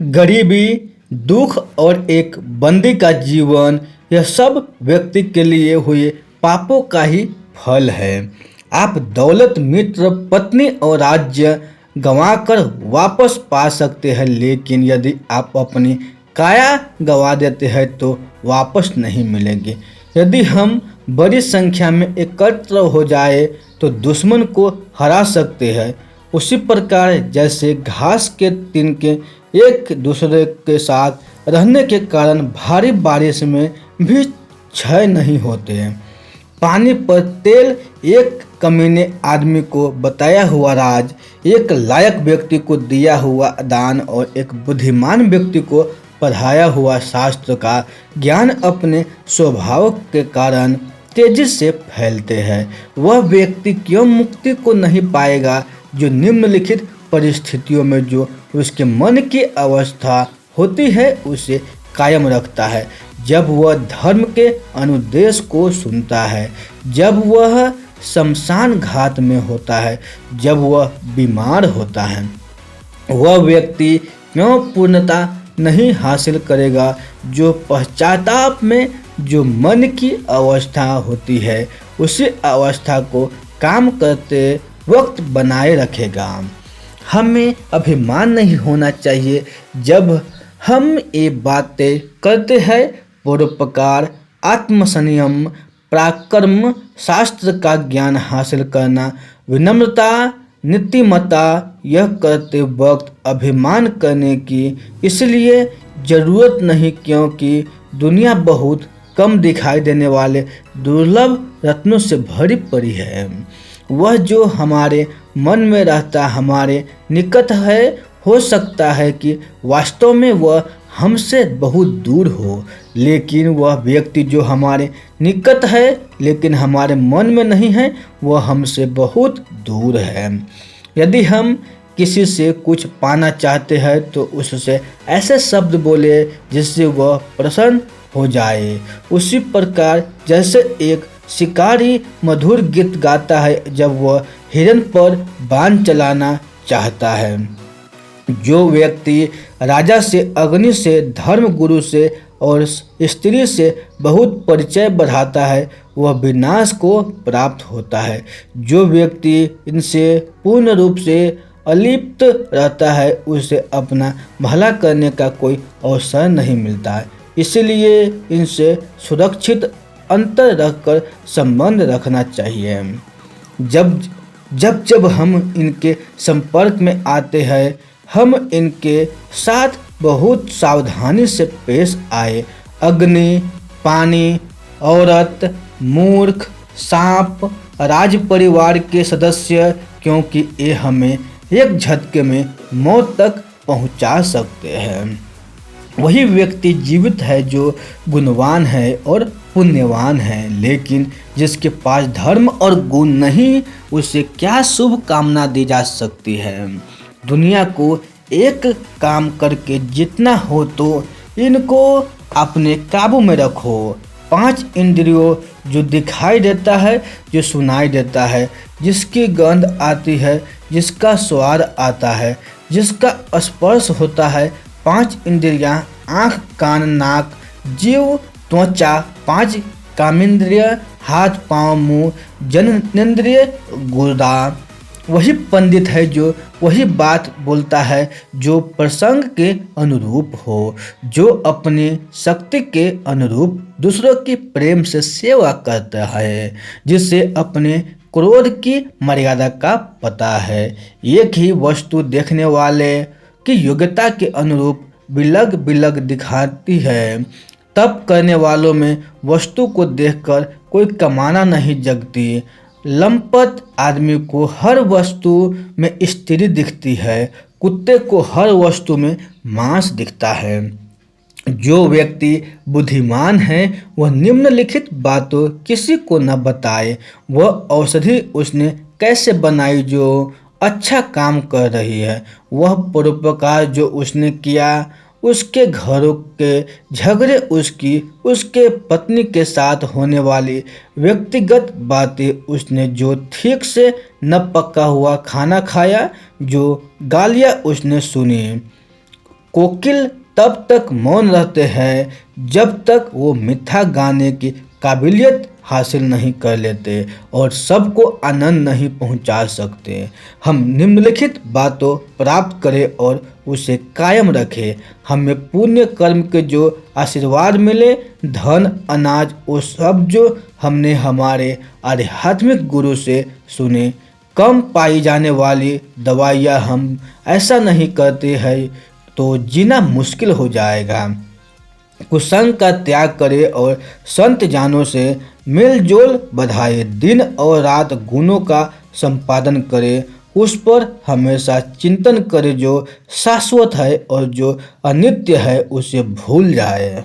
गरीबी, दुख और एक बंदी का जीवन, यह सब व्यक्ति के लिए हुए पापों का ही फल है। आप दौलत, मित्र, पत्नी और राज्य गंवाकर वापस पा सकते हैं, लेकिन यदि आप अपनी काया गंवा देते हैं तो वापस नहीं मिलेंगे। यदि हम बड़ी संख्या में एकत्र हो जाए तो दुश्मन को हरा सकते हैं, उसी प्रकार जैसे घास के तिनके एक दूसरे के साथ रहने के कारण भारी बारिश में भी क्षय नहीं होते हैं। पानी पर तेल, एक कमीने आदमी को बताया हुआ राज, एक लायक व्यक्ति को दिया हुआ दान और एक बुद्धिमान व्यक्ति को पढ़ाया हुआ शास्त्र का ज्ञान अपने स्वभाव के कारण तेजी से फैलते हैं। वह व्यक्ति क्यों मुक्ति को नहीं पाएगा जो निम्नलिखित परिस्थितियों में जो उसके मन की अवस्था होती है उसे कायम रखता है। जब वह धर्म के अनुदेश को सुनता है, जब वह शमशान घाट में होता है, जब वह बीमार होता है। वह व्यक्ति क्यों पूर्णता नहीं हासिल करेगा जो पश्चाताप में जो मन की अवस्था होती है उसी अवस्था को काम करते वक्त बनाए रखेगा। हमें अभिमान नहीं होना चाहिए जब हम ये बातें करते हैं। परोपकार, आत्मसंयम, पराक्रम, शास्त्र का ज्ञान हासिल करना, विनम्रता, नीतिमत्ता, यह करते वक्त अभिमान करने की इसलिए ज़रूरत नहीं क्योंकि दुनिया बहुत कम दिखाई देने वाले दुर्लभ रत्नों से भरी पड़ी है। वह जो हमारे मन में रहता हमारे निकट है, हो सकता है कि वास्तव में वह हमसे बहुत दूर हो, लेकिन वह व्यक्ति जो हमारे निकट है लेकिन हमारे मन में नहीं है वह हमसे बहुत दूर है। यदि हम किसी से कुछ पाना चाहते हैं तो उससे ऐसे शब्द बोले जिससे वह प्रसन्न हो जाए। उसी प्रकार जैसे एक शिकारी मधुर गीत गाता है जब वह हिरन पर बाण चलाना चाहता है। जो व्यक्ति राजा से, अग्नि से, धर्म गुरु से और स्त्री से बहुत परिचय बढ़ाता है वह विनाश को प्राप्त होता है। जो व्यक्ति इनसे पूर्ण रूप से अलिप्त रहता है उसे अपना भला करने का कोई अवसर नहीं मिलता है। इसलिए इनसे सुरक्षित अंतर रखकर संबंध रखना चाहिए। जब जब हम इनके संपर्क में आते हैं हम इनके साथ बहुत सावधानी से पेश आए। अग्नि, पानी, औरत, मूर्ख, सांप, राज परिवार के सदस्य, क्योंकि ये हमें एक झटके में मौत तक पहुंचा सकते हैं। वही व्यक्ति जीवित है जो गुणवान है और पुण्यवान है, लेकिन जिसके पास धर्म और गुण नहीं उसे क्या शुभ कामना दी जा सकती है। दुनिया को एक काम करके जितना हो तो इनको अपने काबू में रखो। 5 इंद्रियों जो दिखाई देता है, जो सुनाई देता है, जिसकी गंध आती है, जिसका स्वाद आता है, जिसका स्पर्श होता है। 5 इंद्रियां आँख, कान, नाक, जीव, त्वचा, 5 कामेंद्रिय, हाथ, पाँव, मुँह, जननेंद्रिय, गुर्दा। वही पंडित है जो वही बात बोलता है जो प्रसंग के अनुरूप हो, जो अपनी शक्ति के अनुरूप दूसरों की प्रेम से सेवा करता है, जिसे अपने क्रोध की मर्यादा का पता है। एक ही वस्तु देखने वाले की योग्यता के अनुरूप बिलग बिलग दिखाती है। तप करने वालों में वस्तु को देखकर कोई कमाना नहीं जगती। लंपट आदमी को हर वस्तु में स्त्री दिखती है, कुत्ते को हर वस्तु में मांस दिखता है। जो व्यक्ति बुद्धिमान है वह निम्नलिखित बातों किसी को न बताए। वह औषधि उसने कैसे बनाई जो अच्छा काम कर रही है। वह परोपकार जो उसने किया, उसके घरों के झगड़े, उसके पत्नी के साथ होने वाली व्यक्तिगत बातें, उसने जो ठीक से न पका हुआ खाना खाया, जो गालियाँ उसने सुनी, कोकिल तब तक मौन रहते हैं जब तक वो मिठा गाने की काबिलियत हासिल नहीं कर लेते और सबको आनंद नहीं पहुंचा सकते। हम निम्नलिखित बातों प्राप्त करें और उसे कायम रखें। हमें पुण्य कर्म के जो आशीर्वाद मिले, धन, अनाज, वो सब जो हमने हमारे आध्यात्मिक गुरु से सुने। कम पाई जाने वाली दवाइयाँ हम ऐसा नहीं करते हैं तो जीना मुश्किल हो जाएगा। कुसंग का त्याग करे और संत जानों से मेलजोल बढ़ाए। दिन और रात गुणों का संपादन करे, उस पर हमेशा चिंतन करे जो शाश्वत है और जो अनित्य है उसे भूल जाए।